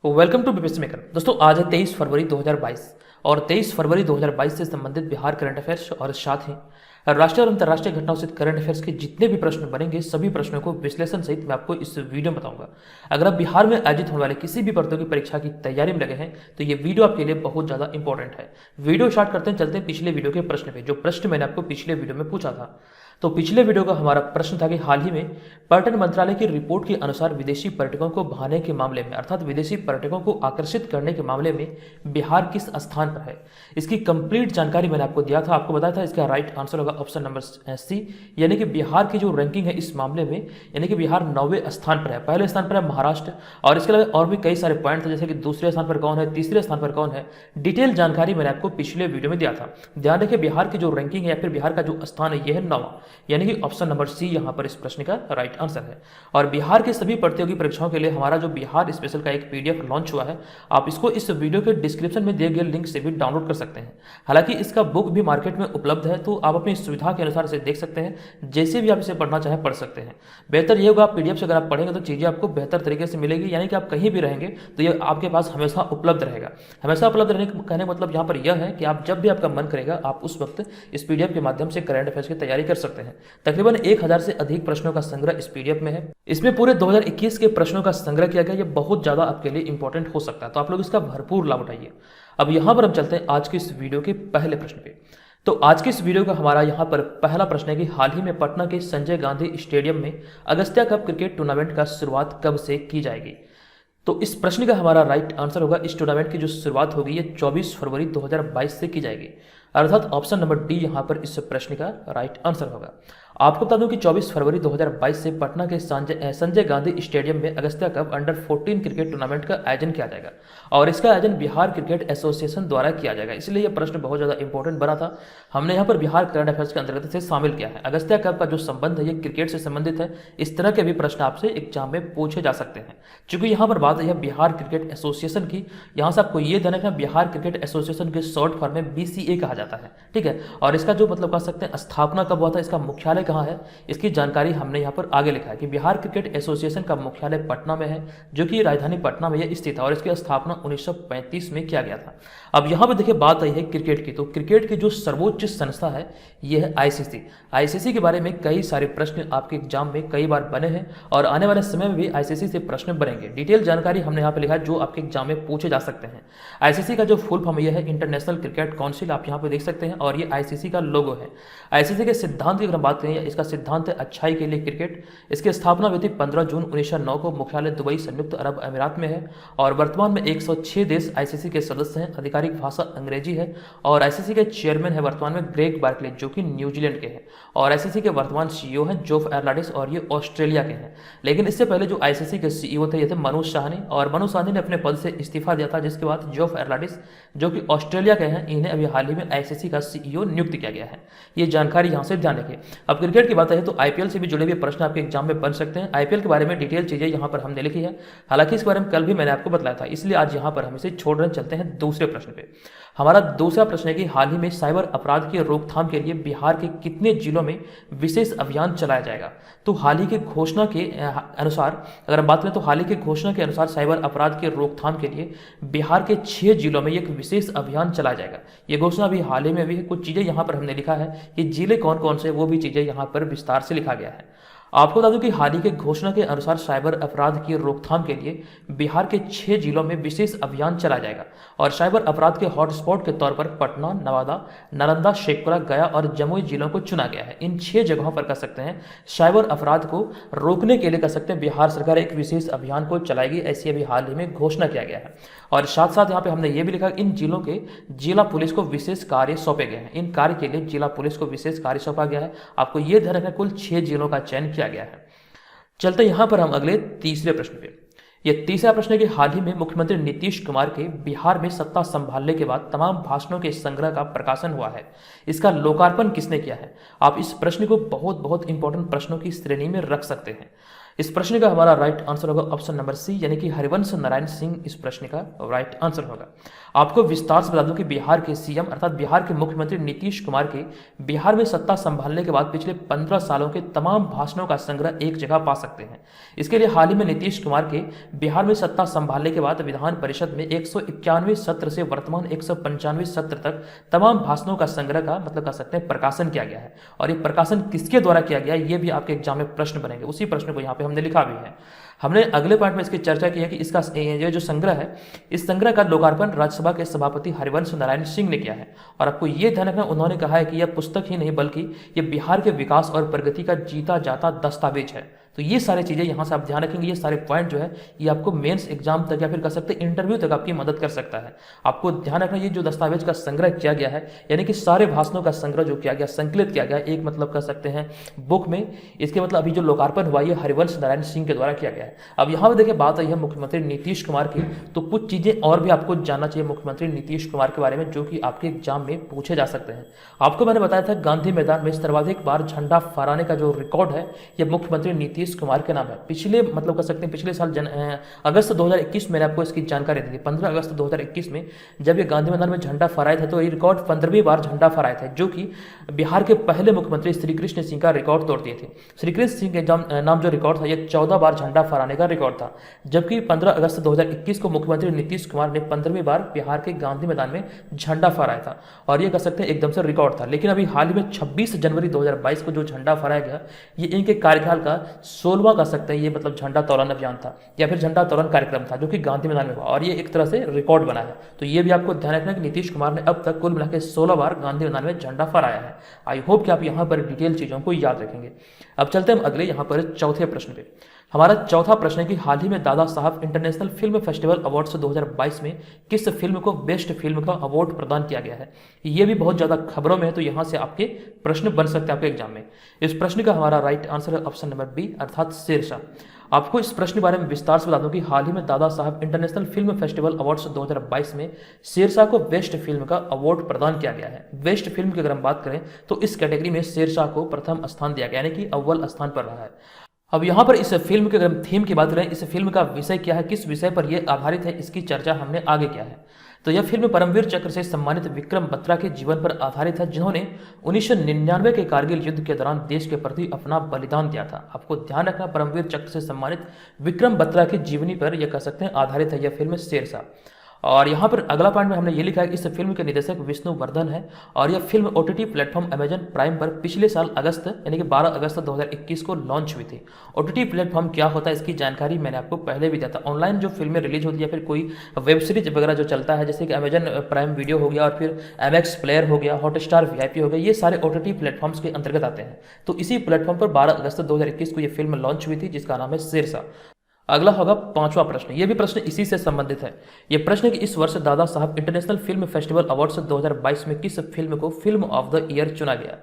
Welcome to BPSC maker. दोस्तों आज है 23 फरवरी 2022 और 23 फरवरी 2022 से संबंधित बिहार करंट अफेयर्स और साथ ही राष्ट्रीय और अंतर्राष्ट्रीय घटनाओं से करंट अफेयर्स के जितने भी प्रश्न बनेंगे सभी प्रश्नों को विश्लेषण सहित मैं आपको इस वीडियो में बताऊंगा। अगर आप बिहार में आयोजित होने वाले किसी भी प्रतियोगी परीक्षा की तैयारी में लगे हैं तो ये वीडियो आपके लिए बहुत ज़्यादा इंपॉर्टेंट है। वीडियो स्टार्ट करते हैं, चलते हैं पिछले वीडियो के प्रश्न पे। जो प्रश्न मैंने आपको पिछले वीडियो में पूछा था, तो पिछले वीडियो का हमारा प्रश्न था कि हाल ही में पर्यटन मंत्रालय की रिपोर्ट के अनुसार विदेशी पर्यटकों को भाने के मामले में, अर्थात विदेशी पर्यटकों को आकर्षित करने के मामले में बिहार किस स्थान पर है। इसकी कंप्लीट जानकारी मैंने आपको दिया था। आपको बताया था इसका राइट आंसर होगा ऑप्शन नंबर सी, यानी कि बिहार की जो रैंकिंग है इस मामले में, यानी कि बिहार 9वें स्थान पर है। पहले स्थान पर है महाराष्ट्र, और इसके अलावा और भी कई सारे पॉइंट थे, जैसे कि दूसरे स्थान पर कौन है, तीसरे स्थान पर कौन है। डिटेल जानकारी मैंने आपको पिछले वीडियो में दिया था। ध्यान रखिए, बिहार की जो रैंकिंग है या फिर बिहार का जो स्थान है यह है 9वां, यानी कि ऑप्शन नंबर सी यहां पर इस प्रश्न का राइट आंसर है। और बिहार के सभी प्रतियोगी परीक्षाओं के लिए हमारा जो बिहार स्पेशल का एक पीडीएफ लॉन्च हुआ है, आप इसको इस वीडियो के डिस्क्रिप्शन में दिए गए लिंक से भी डाउनलोड कर सकते हैं। हालांकि इसका बुक भी मार्केट में उपलब्ध है, तो आप अपनी सुविधा के अनुसार इसे देख सकते हैं। जैसे भी आप इसे पढ़ना चाहें पढ़ सकते हैं। बेहतर ये होगा, आप पीडीएफ से अगर आप पढ़ेंगे तो चीज़ें आपको बेहतर तरीके से मिलेगी, यानी कि आप कहीं भी रहेंगे तो ये आपके पास हमेशा उपलब्ध रहेगा। हमेशा उपलब्ध रहने का कहने का मतलब यहाँ पर यह है कि आप जब भी आपका मन करेगा आप उस वक्त इस पीडीएफ के माध्यम से करंट अफेयर्स की तैयारी कर सकते हैं। तकरीबन 1000 से अधिक प्रश्नों का संग्रह इस पीडीएफ में है। इसमें पूरे 2021 के प्रश्नों का संग्रह किया गया। ये बहुत ज्यादा आपके लिए इंपॉर्टेंट हो सकता है, तो आप लोग इसका भरपूर लाभ उठाइए। अब यहां पर हम चलते हैं आज के इस वीडियो के पहले प्रश्न पे। तो आज के इस वीडियो का हमारा यहां पर पहला प्रश्न है कि हाल ही में पटना के संजय गांधी स्टेडियम में अगस्त्या कप क्रिकेट टूर्नामेंट का शुरुआत कब से की जाएगी। तो इस प्रश्न का हमारा राइट आंसर होगा, इस टूर्नामेंट की जो शुरुआत होगी ये 24 फरवरी 2022 से की जाएगी, अर्थात ऑप्शन नंबर डी यहां पर इस प्रश्न का राइट आंसर होगा। आपको बता दूं कि 24 फरवरी 2022 से पटना के संजय गांधी स्टेडियम में Agastya cup under 14 cricket tournament का आयोजन किया जाएगा, और इसका आयोजन बिहार क्रिकेट एसोसिएशन द्वारा किया जाएगा। इसलिए यह प्रश्न बहुत ज़्यादा इंपॉर्टेंट बना था। हमने यहाँ पर बिहार करंट अफेयर्स के अंतर्गत से शामिल किया है। अगस्त्या कप का जो संबंध है ये क्रिकेट से संबंधित है। इस तरह के भी प्रश्न आपसे एग्जाम में पूछे जा सकते हैं। चूंकि यहाँ पर बात है बिहार क्रिकेट एसोसिएशन की, यहाँ से आपको ये ध्यान रखना, बिहार क्रिकेट एसोसिएशन के शॉर्ट फॉर्म में BCA कहा जाता है, ठीक है। और इसका जो मतलब कह सकते हैं स्थापना कब हुआ था, इसका मुख्यालय कहाँ है, इसकी जानकारी हमने यहाँ पर आगे लिखा है कि बिहार क्रिकेट एसोसिएशन का मुख्यालय पटना में है, जो कि राजधानी पटना में यह स्थित है, और इसकी स्थापना 1935 में किया गया था। अब यहाँ पर देखिए बात आई है क्रिकेट की, तो क्रिकेट की जो सर्वोच्च संस्था है यह है ICC। ICC के बारे में कई सारे प्रश्न आपके एग्जाम में कई बार बने हैं, और आने वाले समय में भी ICC से प्रश्न बनेंगे। डिटेल जानकारी हमने यहाँ पर लिखा है जो आपके एग्जाम में पूछे जा सकते हैं। ICC का जो फुल फॉर्म यह है इंटरनेशनल क्रिकेट काउंसिल, आप यहाँ पर देख सकते हैं, और ये ICC का लोगो है। ICC के सिद्धांत की अगर हम बात करें, इसका सिद्धांत है अच्छाई के लिए क्रिकेट। इसकी स्थापना हुई थी 15 जून 1909 को। मुख्यालय दुबई संयुक्त अरब अमीरात में है, और वर्तमान में 106 देश ICC के सदस्य हैं। आधिकारिक भाषा अंग्रेजी है, और ICC के चेयरमैन है वर्तमान में ग्रेग बार्कले, जो कि न्यूजीलैंड के हैं, और ICC के वर्तमान CEO हैं जोफ एर्लाडिस, और ये ऑस्ट्रेलिया के हैं। लेकिन इससे पहले जो ICC के CEO थे ये थे मनोज साहनी, और मनोज साहनी ने अपने पद से इस्तीफा दिया था, जिसके बाद जोफ एर्लाडिस, जो कि ऑस्ट्रेलिया के हैं, इन्हें अभी हाल ही में ICC का CEO नियुक्त किया गया है। ये जानकारी यहाँ से ध्यान रखिए। अब क्रिकेट की बात है तो IPL से भी जुड़े हुए प्रश्न आपके एग्जाम में बन सकते हैं। IPL के बारे में डिटेल चीजें यहाँ पर हमने लिखी है, हालांकि इस बारे में कल भी मैंने आपको बताया था, इसलिए आज यहाँ पर हम इसे छोड़ रहे चलते हैं दूसरे प्रश्न पे। हमारा दूसरा प्रश्न है कि हाल ही में साइबर अपराध की रोकथाम के लिए बिहार के कितने जिलों में विशेष अभियान चलाया जाएगा। तो हाल ही के घोषणा के अनुसार अगर हम बात करें तो हाल ही के घोषणा के अनुसार साइबर अपराध के रोकथाम के लिए बिहार के 6 जिलों में एक विशेष अभियान चलाया जाएगा। ये घोषणा अभी हाल ही में भी है। कुछ चीजें यहाँ पर हमने लिखा है कि जिले कौन कौन से, वो भी चीजें यहाँ पर विस्तार से लिखा गया है। आपको बता दूं कि हाल ही के घोषणा के अनुसार साइबर अपराध की रोकथाम के लिए बिहार के 6 जिलों में विशेष अभियान चलाया जाएगा, और साइबर अपराध के हॉटस्पॉट के तौर पर पटना, नवादा, नालंदा, शेखपुरा, गया और जमुई जिलों को चुना गया है। इन 6 जगहों पर कह सकते हैं साइबर अपराध को रोकने के लिए कह सकते हैं बिहार सरकार एक विशेष अभियान को चलाएगी, ऐसी अभी हाल ही में घोषणा किया गया है। और साथ साथ यहाँ पे हमने ये भी लिखा इन जिलों के जिला पुलिस को विशेष कार्य सौंपे गए हैं। इन कार्य के लिए जिला पुलिस को विशेष कार्य सौंपा गया है। आपको ये ध्यान रखना, कुल 6 जिलों का चयन किया गया है। चलते यहाँ पर हम अगले तीसरे प्रश्न पे। यह तीसरा प्रश्न है कि हाल ही में मुख्यमंत्री नीतीश कुमार के बिहार में सत्ता संभालने के बाद तमाम भाषणों के संग्रह का प्रकाशन हुआ है। इसका लोकार्पण किसने किया है। आप इस प्रश्न को बहुत इंपॉर्टेंट प्रश्नों की श्रेणी में रख सकते हैं। इस प्रश्न का हमारा राइट आंसर होगा ऑप्शन नंबर सी, यानी कि हरिवंश नारायण सिंह इस प्रश्न का राइट आंसर होगा। आपको विस्तार से बता दूं कि बिहार के सीएम अर्थात बिहार के मुख्यमंत्री नीतीश कुमार के बिहार में सत्ता संभालने के बाद पिछले 15 सालों के तमाम भाषणों का संग्रह एक जगह पा सकते हैं। इसके लिए हाल ही में नीतीश कुमार के बिहार में सत्ता संभालने के बाद विधान परिषद में 191 सत्र से वर्तमान 195 सत्र तक तमाम भाषणों का संग्रह का मतलब कह सकते हैं प्रकाशन किया गया है। और ये प्रकाशन किसके द्वारा किया गया है, ये भी आपके एग्जाम में प्रश्न बनेंगे। उसी प्रश्न को यहाँ पे हमने लिखा भी है। हमने अगले पार्ट में इसकी चर्चा की है कि इसका ये जो संग्रह है, इस संग्रह का लोकार्पण राज्यसभा के सभापति हरिवंश नारायण सिंह ने किया है। और आपको ये ध्यान रखना, उन्होंने कहा है कि यह पुस्तक ही नहीं बल्कि ये बिहार के विकास और प्रगति का जीता जाता दस्तावेज है। तो ये सारी चीज़ें यहाँ से आप ध्यान रखेंगे। ये सारे पॉइंट जो है ये आपको मेंस एग्जाम तक या फिर कह सकते हैं इंटरव्यू तक आपकी मदद कर सकता है। आपको ध्यान रखना, ये जो दस्तावेज का संग्रह किया गया है, यानी कि सारे भाषणों का संग्रह जो किया गया, संकलित किया गया एक मतलब कह सकते हैं बुक में, इसके मतलब अभी जो लोकार्पण हुआ ये हरिवंश नारायण सिंह के द्वारा किया गया है। अब यहाँ पर देखिए बात आई है मुख्यमंत्री नीतीश कुमार की, तो कुछ चीज़ें और भी आपको जानना चाहिए मुख्यमंत्री नीतीश कुमार के बारे में, जो कि आपके एग्जाम में पूछे जा सकते हैं। आपको मैंने बताया था गांधी मैदान में सर्वाधिक बार झंडा फहराने का जो रिकॉर्ड है ये मुख्यमंत्री नीतीश कुमार के नाम है। पिछले मतलब कह सकते हैं पिछले साल अगस्त 2021 मैंने आपको इसकी जानकारी दी थी। 15 अगस्त 2021 में जब ये गांधी मैदान में झंडा फहराए थे तो ये रिकॉर्ड 15वीं बार झंडा फहराए थे, जो कि बिहार के पहले मुख्यमंत्री श्री कृष्ण सिंह का रिकॉर्ड तोड़ दिए थे। श्री कृष्ण सिंह के नाम जो रिकॉर्ड था ये 14 बार झंडा फहराने का रिकॉर्ड था, जबकि 15 अगस्त 2021 को मुख्यमंत्री नीतीश कुमार ने 15वीं बार बिहार के गांधी मैदान में झंडा फहराया था। और ये कह सकते हैं एकदम से रिकॉर्ड था। लेकिन अभी हाल ही में 26 जनवरी 2022 को जो झंडा फहराया गया ये इनके कार्यकाल का 16वां कह सकते हैं ये मतलब झंडा तोलन अभियान था या फिर झंडा तोलन कार्यक्रम था, जो कि गांधी मैदान में हुआ और ये एक तरह से रिकॉर्ड बना है। तो ये भी आपको ध्यान रखना कि नीतीश कुमार ने अब तक कुल मिलाकर 16 बार गांधी मैदान में झंडा फहराया है। आई होप कि आप यहाँ पर डिटेल चीज़ों को याद रखेंगे। अब चलते हैं हम अगले यहाँ पर चौथे प्रश्न पे। हमारा चौथा प्रश्न है कि हाल ही में Dada Saheb international film festival awards 2022 में किस फिल्म को बेस्ट फिल्म का अवार्ड प्रदान किया गया है। ये भी बहुत ज़्यादा खबरों में है, तो यहाँ से आपके प्रश्न बन सकते हैं आपके एग्जाम में। इस प्रश्न का हमारा राइट आंसर है ऑप्शन नंबर बी अर्थात शेरशाह। आपको इस प्रश्न के बारे में विस्तार से बता दूं कि हाल ही में Dada Saheb international film festival awards 2022 में शेरशाह को बेस्ट फिल्म का अवार्ड प्रदान किया गया है। बेस्ट फिल्म की अगर हम बात करें तो इस कैटेगरी में शेरशाह को प्रथम स्थान दिया गया, यानी कि अव्वल स्थान पर रहा है। अब यहाँ पर इस फिल्म के अगर हम थीम की बात करें, इस फिल्म का विषय क्या है, किस विषय पर यह आधारित है, इसकी चर्चा हमने आगे किया है। तो यह फिल्म परमवीर चक्र से सम्मानित विक्रम बत्रा के जीवन पर आधारित है, जिन्होंने 1999 के कारगिल युद्ध के दौरान देश के प्रति अपना बलिदान दिया था। आपको ध्यान रखना, परमवीर चक्र से सम्मानित विक्रम बत्रा की जीवनी पर यह कह सकते हैं आधारित है यह फिल्म शेरशाह। और यहाँ पर अगला पॉइंट में हमने ये लिखा है कि इस फिल्म के निर्देशक विष्णु वर्धन है और यह film OTT platform Amazon prime पर पिछले साल अगस्त यानी कि 12 अगस्त 2021 को लॉन्च हुई थी। ओटीटी प्लेटफॉर्म क्या होता है इसकी जानकारी मैंने आपको पहले भी दिया था। ऑनलाइन जो फिल्में रिलीज होती है या फिर कोई वेब सीरीज वगैरह जो चलता है, जैसे कि अमेजन प्राइम वीडियो हो गया और फिर एमएक्स प्लेयर हो गया, हॉटस्टार वीआईपी हो गया, ये सारे ओटीटी प्लेटफॉर्म्स के अंतर्गत आते हैं। तो इसी प्लेटफॉर्म पर 12 अगस्त 2021 को यह फिल्म लॉन्च हुई थी, जिसका नाम है शेरशाह। अगला होगा पांचवा प्रश्न। यह भी प्रश्न इसी से संबंधित है। यह प्रश्न है कि इस वर्ष Dada Saheb international film festival awards 2022 में किस फिल्म को फिल्म ऑफ द ईयर चुना गया।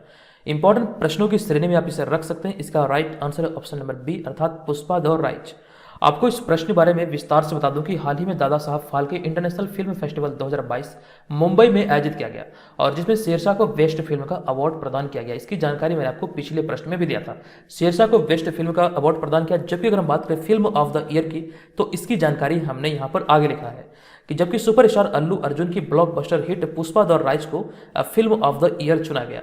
इंपॉर्टेंट प्रश्नों की श्रेणी में आप इसे रख सकते हैं। इसका राइट आंसर है ऑप्शन नंबर बी अर्थात पुष्पा द राइज। आपको इस प्रश्न के बारे में विस्तार से बता दूं कि हाल ही में Dada Saheb Phalke international film festival 2022 Mumbai में आयोजित किया गया और जिसमें शेरशाह को बेस्ट फिल्म का अवार्ड प्रदान किया गया। इसकी जानकारी मैंने आपको पिछले प्रश्न में भी दिया था। शेरशाह को बेस्ट फिल्म का अवार्ड प्रदान किया। जबकि अगर हम बात करें फिल्म ऑफ द ईयर की, तो इसकी जानकारी हमने यहाँ पर आगे लिखा है कि जबकि सुपरस्टार अल्लू अर्जुन की blockbuster hit Pushpa the rise को फिल्म ऑफ द ईयर चुना गया।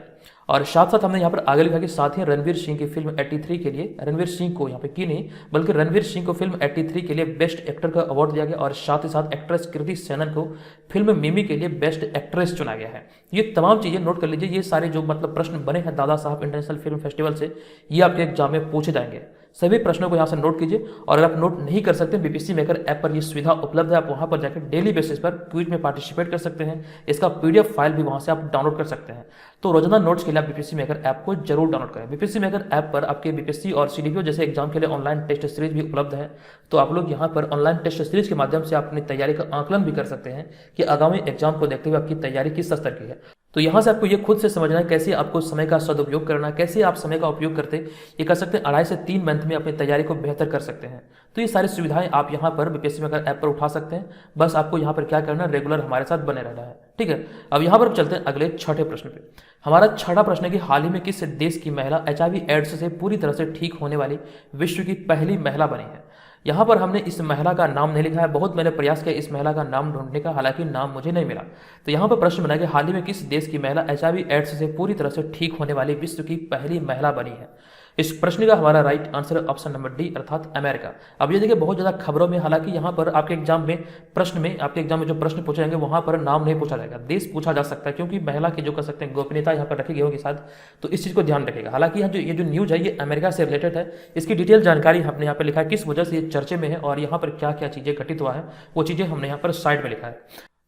और साथ साथ हमने यहाँ पर आगे लिखा कि साथ ही रणवीर सिंह की फिल्म 83 के लिए, रणवीर सिंह को यहाँ पे की नहीं बल्कि रणवीर सिंह को फिल्म 83 के लिए बेस्ट एक्टर का अवार्ड दिया गया और साथ ही साथ एक्ट्रेस कृति सेनन को फिल्म मिमी के लिए बेस्ट एक्ट्रेस चुना गया है। ये तमाम चीज़ें नोट कर लीजिए। ये सारे जो मतलब प्रश्न बने हैं Dada Saheb international film festival से, ये आपके एग्जाम में पूछे जाएंगे। सभी प्रश्नों को यहाँ से नोट कीजिए और अगर आप नोट नहीं कर सकते, बीपीएससी मेकर ऐप पर यह सुविधा उपलब्ध है। आप वहाँ पर जाकर डेली बेसिस पर क्विज में पार्टिसिपेट कर सकते हैं। इसका पीडीएफ फाइल भी वहाँ से आप डाउनलोड कर सकते हैं। तो रोजाना नोट्स के लिए आप बीपीएससी मेकर ऐप को जरूर डाउनलोड करें। बीपीएससी मेकर ऐप पर आपके बीपीएससी और सीडीपीओ जैसे एग्जाम के लिए ऑनलाइन टेस्ट सीरीज भी उपलब्ध है। तो आप लोग यहाँ पर ऑनलाइन टेस्ट सीरीज के माध्यम से अपनी तैयारी का आकलन भी कर सकते हैं कि आगामी एग्जाम को देखते हुए आपकी तैयारी किस स्तर की है। तो यहाँ से आपको ये खुद से समझना है कैसे आपको समय का सदुपयोग करना है, कैसे आप समय का उपयोग करते ये कर सकते हैं 2.5 से 3 मंथ में अपनी तैयारी को बेहतर कर सकते हैं। तो ये सारी सुविधाएं आप यहाँ पर बीपीएससी मेकर ऐप पर उठा सकते हैं। बस आपको यहाँ पर क्या करना है, रेगुलर हमारे साथ बने रहना है। ठीक है, अब यहाँ पर चलते हैं अगले छठे प्रश्न पे। हमारा छठा प्रश्न है कि हाल ही में किस देश की महिला HIV एड्स से पूरी तरह से ठीक होने वाली विश्व की पहली महिला बनी है। यहाँ पर हमने इस महिला का नाम नहीं लिखा है, बहुत मैंने प्रयास किया इस महिला का नाम ढूंढने का, हालांकि नाम मुझे नहीं मिला। तो यहाँ पर प्रश्न बना कि हाल ही में किस देश की महिला HIV एड्स से पूरी तरह से ठीक होने वाली विश्व की पहली महिला बनी है। इस प्रश्न का हमारा राइट आंसर है ऑप्शन नंबर डी अर्थात अमेरिका। अब ये देखिए बहुत ज़्यादा खबरों में, हालांकि यहाँ पर आपके एग्जाम में जो प्रश्न पूछे जाएंगे वहाँ पर नाम नहीं पूछा जाएगा, देश पूछा जा सकता है, क्योंकि महिला की जो कर सकते हैं गोपनीयता यहाँ पर रखी गई होगी शायद, तो इस चीज़ को ध्यान रखेगा। हालांकि ये जो न्यूज़ है ये अमेरिका से रिलेटेड है, इसकी डिटेल जानकारी हमने यहाँ पर लिखा है, किस वजह से ये चर्चे में है और यहाँ पर क्या क्या चीज़ें घटित हुआ है वो चीज़ें हमने यहाँ पर साइड में लिखा है।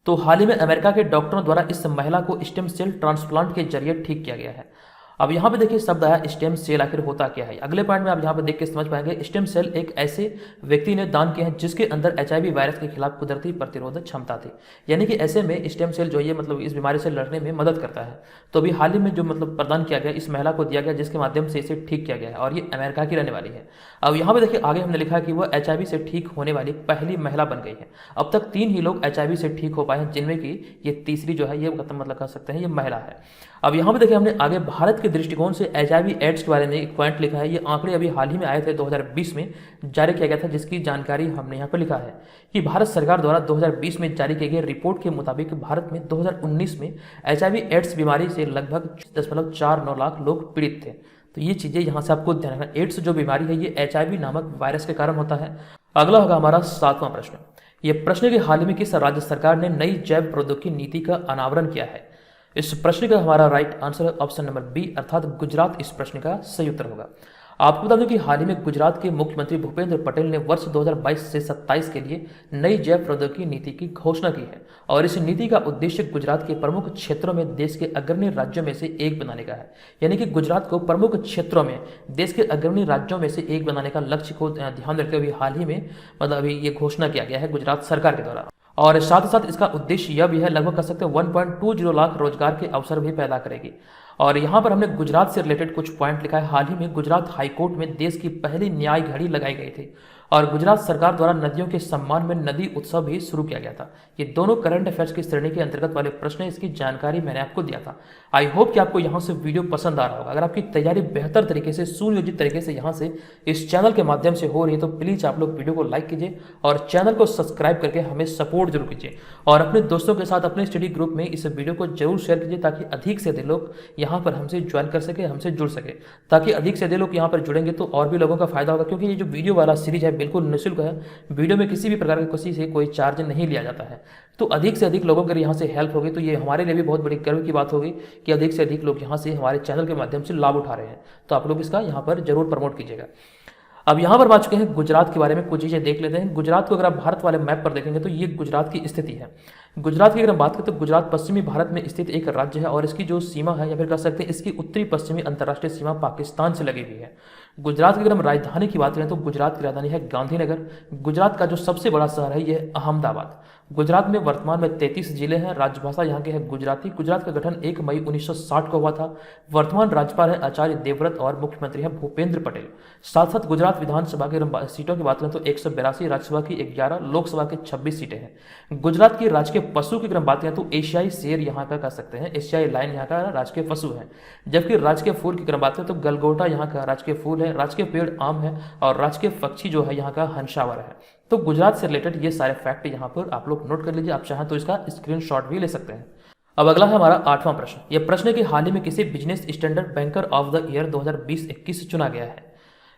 तो हाल ही में अमेरिका के डॉक्टरों द्वारा इस महिला को स्टेम सेल ट्रांसप्लांट के जरिए ठीक किया गया है। अब यहाँ पे देखिए शब्द आया स्टेम सेल, आखिर होता क्या है। अगले पॉइंट में आप यहाँ पे देख के समझ पाएंगे। स्टेम सेल एक ऐसे व्यक्ति ने दान किए हैं जिसके अंदर HIV वायरस के खिलाफ कुदरती प्रतिरोधक क्षमता थी, यानी कि ऐसे में स्टेम सेल जो ये मतलब इस बीमारी से लड़ने में मदद करता है। तो अभी हाल ही में जो मतलब प्रदान किया गया इस महिला को दिया गया, जिसके माध्यम से इसे ठीक किया गया है और ये अमेरिका की रहने वाली है। अब यहाँ पे देखिए आगे हमने लिखा है कि वह HIV से ठीक होने वाली पहली महिला बन गई है। अब तक 3 ही लोग HIV से ठीक हो पाए हैं, जिनमें कि ये तीसरी जो है ये मतलब कह सकते हैं ये महिला है। अब यहाँ पे देखिए हमने आगे भारत के दृष्टिकोण से HIV एड्स के बारे में एक पॉइंट लिखा है। ये आंकड़े अभी हाल ही में आए थे, 2020 में जारी किया गया था, जिसकी जानकारी हमने यहाँ पर लिखा है कि भारत सरकार द्वारा 2020 में जारी किए गए रिपोर्ट के मुताबिक भारत में 2019 में HIV एड्स बीमारी से लगभग 0.49 लाख लोग पीड़ित थे। तो ये चीज़ें यहाँ से आपको ध्यान रखना। एड्स जो बीमारी है ये HIV नामक वायरस के कारण होता है। अगला होगा हमारा 7वां प्रश्न। ये प्रश्न के हाल ही में किस राज्य सरकार ने नई जैव प्रौद्योगिकी नीति का अनावरण किया है। इस प्रश्न का हमारा राइट आंसर है ऑप्शन नंबर बी अर्थात गुजरात इस प्रश्न का सही उत्तर होगा। आपको बता दूं कि हाल ही में गुजरात के मुख्यमंत्री भूपेंद्र पटेल ने वर्ष 2022 से 27 के लिए नई जैव प्रौद्योगिकी नीति की घोषणा की है और इस नीति का उद्देश्य गुजरात के प्रमुख क्षेत्रों में देश के अग्रणी राज्यों में से एक बनाने का है। यानी कि गुजरात को प्रमुख क्षेत्रों में देश के अग्रणी राज्यों में से एक बनाने का लक्ष्य को ध्यान रखते हुए हाल ही में मतलब अभी ये घोषणा किया गया है गुजरात सरकार के द्वारा। और साथ ही साथ इसका उद्देश्य यह भी है, लगभग कह सकते हैं 1.20 लाख रोजगार के अवसर भी पैदा करेगी। और यहाँ पर हमने गुजरात से रिलेटेड कुछ पॉइंट लिखा है। हाल ही में गुजरात हाईकोर्ट में देश की पहली न्याय घड़ी लगाई गई थी और गुजरात सरकार द्वारा नदियों के सम्मान में नदी उत्सव भी शुरू किया गया था। ये दोनों करंट अफेयर्स की श्रेणी के अंतर्गत वाले प्रश्न हैं, इसकी जानकारी मैंने आपको दिया था। आई होप कि आपको यहाँ से वीडियो पसंद आ रहा होगा। अगर आपकी तैयारी बेहतर तरीके से सुनियोजित तरीके से यहाँ से इस चैनल के माध्यम से हो रही है तो प्लीज़ आप लोग वीडियो को लाइक कीजिए और चैनल को सब्सक्राइब करके हमें सपोर्ट जरूर कीजिए और अपने दोस्तों के साथ अपने स्टडी ग्रुप में इस वीडियो को जरूर शेयर कीजिए ताकि अधिक से अधिक लोग यहाँ पर हमसे ज्वाइन कर सके, हमसे जुड़ सके, ताकि अधिक से अधिक लोग यहाँ पर जुड़ेंगे तो और भी लोगों का फायदा होगा। क्योंकि ये जो वीडियो वाला सीरीज है बिल्कुल निःशुल्क है, वीडियो में किसी भी प्रकार की किसी से कोई चार्ज नहीं लिया जाता है। तो अधिक से अधिक लोगों की यहाँ से हेल्प होगी तो ये हमारे लिए भी बहुत बड़ी गर्व की बात होगी कि अधिक से अधिक लोग यहाँ से हमारे चैनल के माध्यम से लाभ उठा रहे हैं। तो आप लोग इसका यहाँ पर जरूर प्रमोट कीजिएगा। अब यहाँ पर बात चुके हैं गुजरात के बारे में, कुछ चीज़ें देख लेते हैं। गुजरात को अगर आप भारत वाले मैप पर देखेंगे तो ये गुजरात की स्थिति है। गुजरात की अगर हम बात करें तो गुजरात पश्चिमी भारत में स्थित एक राज्य है और इसकी जो सीमा है या फिर कह सकते हैं इसकी उत्तरी पश्चिमी अंतर्राष्ट्रीय सीमा पाकिस्तान से लगी हुई है। गुजरात की अगर हम राजधानी की बात करें तो गुजरात की राजधानी है गांधीनगर। गुजरात का जो सबसे बड़ा शहर है यह अहमदाबाद। गुजरात में वर्तमान में 33 जिले हैं। राजभाषा यहाँ की है गुजराती। गुजरात का गठन 1 मई 1960 को हुआ था। वर्तमान राज्यपाल है आचार्य देवव्रत और मुख्यमंत्री है भूपेंद्र पटेल। साथ साथ गुजरात विधानसभा की सीटों की बात करें तो 182, राज्यसभा की 11, लोकसभा की 26 सीटें हैं। गुजरात की राजकीय पशु की अगर बात करें तो एशियाई शेर यहाँ का कह सकते हैं, एशियाई लायन यहाँ का राजकीय पशु है। जबकि राजकीय फूल की अगर बात करें तो गलगोटा यहाँ का राजकीय फूल है, राजकीय पेड़ आम है और राजकीय पक्षी जो है यहाँ का हंसावर है। तो गुजरात से रिलेटेड ये सारे फैक्ट यहाँ पर आप लोग नोट कर लीजिए, आप चाहें तो इसका स्क्रीनशॉट भी ले सकते हैं। अब अगला है हमारा 8वां प्रश्न। यह प्रश्न है कि हाल ही में किसी business standard banker of the year 2020-21 चुना गया है।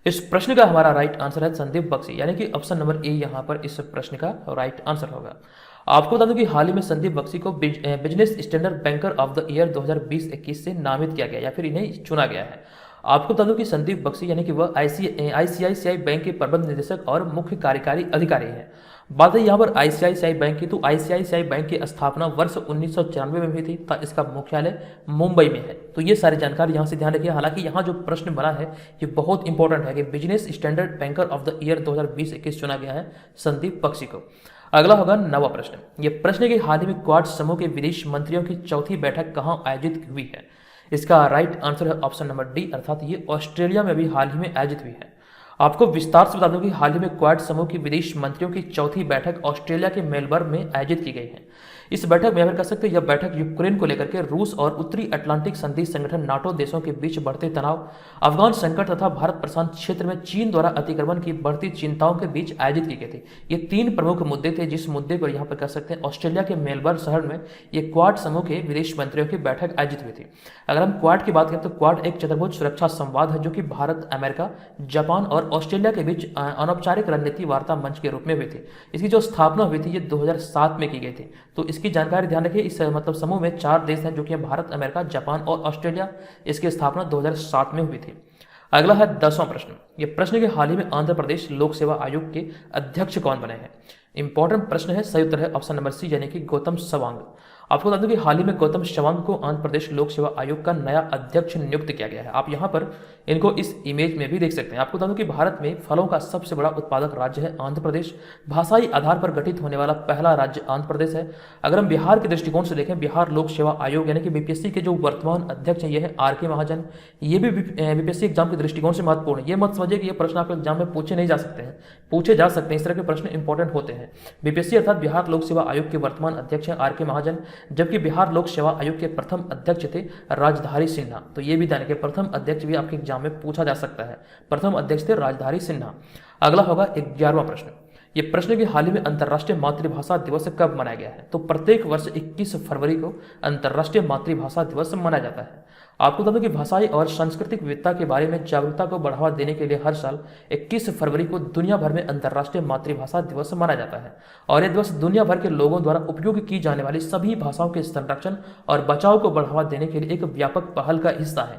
इस प्रश्न का हमारा राइट आंसर है संदीप बख्शी, यानी कि ऑप्शन नंबर ए यहाँ पर इस प्रश्न का राइट आंसर होगा। आपको बता दूं कि हाल ही में संदीप बख्शी को business standard banker of the year 2020-21 से नामित किया गया या फिर इन्हें चुना गया है। आपको बता दूं कि संदीप बख्शी यानी कि वह ICICI बैंक के प्रबंध निदेशक और मुख्य कार्यकारी अधिकारी हैं। बात है यहाँ पर ICICI बैंक की, तो ICICI बैंक की स्थापना वर्ष 1994 में हुई थी तथा इसका मुख्यालय मुंबई में है। तो ये सारी जानकारी यहाँ से ध्यान रखिए। हालांकि यहाँ जो प्रश्न बना है ये बहुत इंपॉर्टेंट है कि business standard banker of the year 2020-21 चुना गया है संदीप बख्शी को। अगला होगा 9वां प्रश्न। ये प्रश्न है कि हाल ही में क्वाड समूह के विदेश मंत्रियों की चौथी बैठक कहाँ आयोजित हुई है। इसका राइट आंसर है ऑप्शन नंबर डी, अर्थात ये ऑस्ट्रेलिया में भी हाल ही में आयोजित हुई है। आपको विस्तार से बता दूं कि हाल ही में क्वाड समूह की विदेश मंत्रियों की चौथी बैठक ऑस्ट्रेलिया के मेलबर्न में आयोजित की गई है। इस बैठक में कह सकते हैं यह बैठक यूक्रेन को लेकर के रूस और उत्तरी अटलांटिक संधि संगठन नाटो देशों के बीच बढ़ते तनाव, अफगान संकट तथा भारत प्रशांत क्षेत्र में चीन द्वारा अतिक्रमण की बढ़ती चिंताओं के बीच आयोजित की गई थी। ये 3 प्रमुख मुद्दे थे जिस मुद्दे पर यहाँ पर कह सकते हैं ऑस्ट्रेलिया के मेलबर्न शहर में ये क्वाड समूह के विदेश मंत्रियों की बैठक आयोजित हुई थी। अगर हम क्वाड की बात करें तो क्वाड एक चतुर्भुज सुरक्षा संवाद है जो कि भारत, अमेरिका, जापान और ऑस्ट्रेलिया के बीच अनौपचारिक रणनीति वार्ता मंच के रूप में हुई थी। इसकी जो स्थापना हुई थी ये 2007 में की गई थी। तो इसकी जानकारी ध्यान रखिए, इस समूह में 4 देश हैं जो कि भारत, अमेरिका, जापान और ऑस्ट्रेलिया। इसकी स्थापना 2007 में हुई थी। अगला है 10वां प्रश्न। ये प्रश्न के हाल ही में आंध्र प्रदेश लोक सेवा आयोग के अध्यक्ष कौन बने हैं। इंपॉर्टेंट प्रश्न है, सही उत्तर है ऑप्शन नंबर सी यानी कि गौतम सवांग। आपको बता दूं कि हाल ही में गौतम सवांग को आंध्र प्रदेश लोक सेवा आयोग का नया अध्यक्ष नियुक्त किया गया है। आप यहाँ पर इनको इस इमेज में भी देख सकते हैं। आपको बता दूं कि भारत में फलों का सबसे बड़ा उत्पादक राज्य है आंध्र प्रदेश। भाषाई आधार पर गठित होने वाला पहला राज्य आंध्र प्रदेश है। अगर हम बिहार के दृष्टिकोण से देखें, बिहार लोक सेवा आयोग यानी कि बीपीएससी के जो वर्तमान अध्यक्ष हैं ये है आर.के. महाजन। ये भी बीपीएससी एग्जाम के दृष्टिकोण से महत्वपूर्ण है। ये मत समझिए कि ये प्रश्न आपके एग्जाम में पूछे नहीं जा सकते हैं, पूछे जा सकते हैं। इस तरह के प्रश्न इंपॉर्टेंट होते हैं। बीपीएससी अर्थात बिहार लोक सेवा आयोग के वर्तमान अध्यक्ष हैं आर.के. महाजन, जबकि बिहार लोक सेवा आयोग के प्रथम अध्यक्ष थे राजधारी सिन्हा। तो ये भी ध्यान रखिए, प्रथम अध्यक्ष भी आपके एग्जाम में पूछा जा सकता है। प्रथम अध्यक्ष थे राजधारी सिन्हा। अगला होगा 11वां प्रश्न। ये प्रश्न कि हाल ही में अंतर्राष्ट्रीय मातृभाषा दिवस कब मनाया गया है। तो प्रत्येक वर्ष 21 फरवरी को अंतर्राष्ट्रीय मातृभाषा दिवस मनाया जाता है। आपको बता दें कि भाषाई और सांस्कृतिक विविधता के बारे में जागरूकता को बढ़ावा देने के लिए हर साल 21 फरवरी को दुनिया भर में अंतर्राष्ट्रीय मातृभाषा दिवस मनाया जाता है। और यह दिवस दुनिया भर के लोगों द्वारा उपयोग की जाने वाली सभी भाषाओं के संरक्षण और बचाव को बढ़ावा देने के लिए एक व्यापक पहल का हिस्सा है।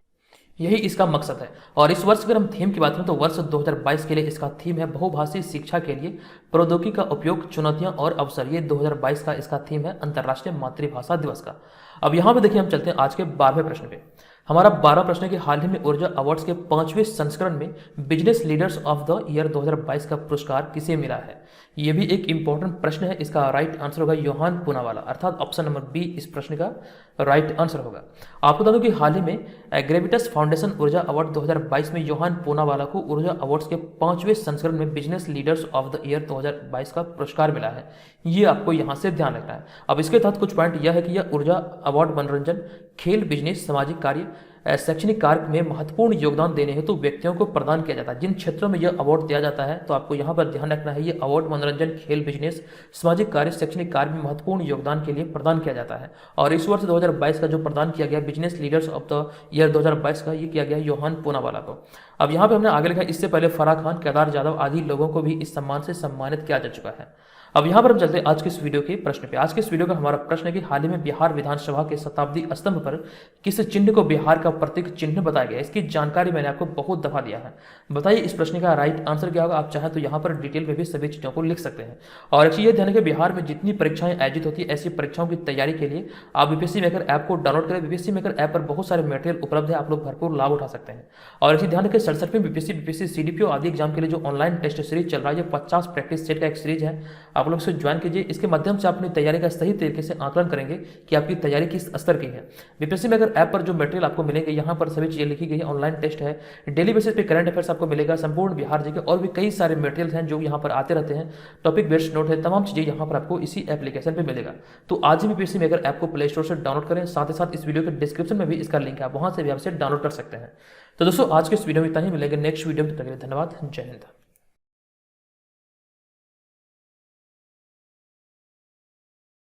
यही इसका मकसद है। और इस वर्ष अगर हम थीम की बात करें तो वर्ष 2022 के लिए इसका थीम है बहुभाषी शिक्षा के लिए प्रौद्योगिकी का उपयोग, चुनौतियां और अवसर। ये 2022 का इसका थीम है अंतर्राष्ट्रीय मातृभाषा दिवस का। अब यहाँ पे देखिए हम चलते हैं आज के 12वें प्रश्न पे। हमारा 12वां प्रश्न है कि हाल ही में ऊर्जा अवार्ड्स के 5वें संस्करण में business leaders of the year 2022 का पुरस्कार किसे मिला है। ये भी एक इंपॉर्टेंट प्रश्न है। इसका राइट आंसर होगा योहान पूनावाला, अर्थात ऑप्शन नंबर बी इस प्रश्न का राइट आंसर होगा। आपको बता दूं कि हाल ही में ग्रेविटस फाउंडेशन ऊर्जा अवार्ड 2022 में योहान पूनावाला को ऊर्जा अवार्ड्स के 5वें संस्करण में business leaders of the year 2022 का पुरस्कार मिला है। ये आपको यहाँ से ध्यान रखना है। अब इसके तहत कुछ पॉइंट यह है कि यह ऊर्जा अवार्ड मनोरंजन, खेल, बिजनेस, सामाजिक कार्य, शैक्षणिक कार्य में महत्वपूर्ण योगदान देने हेतु व्यक्तियों को प्रदान किया जाता है। जिन क्षेत्रों में यह अवार्ड दिया जाता है तो आपको यहाँ पर ध्यान रखना है, ये अवार्ड मनोरंजन, खेल, बिजनेस, सामाजिक कार्य, शैक्षणिक कार्य में महत्वपूर्ण योगदान के लिए प्रदान किया जाता है। और इस वर्ष 2022 का जो प्रदान किया गया business leaders of the year 2022 का, ये किया गया योहान पूनावाला को। अब यहाँ पे हमने आगे लिखा, इससे पहले फराह खान, केदार जाधव आदि लोगों को भी इस सम्मान से सम्मानित किया जा चुका है। अब यहाँ पर हम चलते हैं आज के इस वीडियो के प्रश्न पे। आज के इस वीडियो का हमारा प्रश्न है कि हाल ही में बिहार विधानसभा के शताब्दी स्तंभ पर किस चिन्ह को बिहार का प्रतीक चिन्ह बताया गया। इसकी जानकारी मैंने आपको बहुत दफा दिया है। बताइए इस प्रश्न का राइट आंसर क्या होगा। आप चाहें तो यहाँ पर डिटेल में भी सभी चीजों को लिख सकते हैं। और एक चीज ये ध्यान है कि बिहार में जितनी परीक्षाएं आयोजित होती है, ऐसी परीक्षाओं की तैयारी के लिए आप बीपीएससी मेकर ऐप को डाउनलोड करें। बीपीएससी मेकर ऐप पर बहुत सारे मटेरियल उपलब्ध है, आप लोग भरपूर लाभ उठा सकते हैं। और एक चीज ध्यान रखें, 67वीं बीपीएससी सीडीपीओ आदि एग्जाम के लिए जो ऑनलाइन टेस्ट सीरीज चल रहा है, ये 50 प्रैक्टिस सेट का एक सीरीज है। आप लोग इसे ज्वाइन कीजिए। इसके माध्यम से अपनी तैयारी का सही तरीके से आकलन करेंगे कि आपकी तैयारी किस स्तर की है। बीपीएससी मेकर ऐप पर जो मटेरियल आपको मिलेंगे, यहाँ पर सभी चीजें लिखी गई है। ऑनलाइन टेस्ट है, डेली बेसिस पे करंट अफेयर्स आपको मिलेगा, संपूर्ण बिहार जी के और भी कई सारे मटेरियल हैं जो यहाँ पर आते रहते हैं। टॉपिक बेस्ड नोट है, तमाम चीजें यहाँ पर आपको इसी एप्लीकेशन पे मिलेगा। तो आज ही बीपीएससी मेकर ऐप को प्ले स्टोर से डाउनलोड करें। साथ ही साथ इस वीडियो के डिस्क्रिप्शन में भी इसका लिंक है, वहां से भी आप इसे डाउनलोड कर सकते हैं। तो दोस्तों आज के इस वीडियो में इतना ही, मिलेंगे नेक्स्ट वीडियो में। तब तक के लिए धन्यवाद। जय हिंद।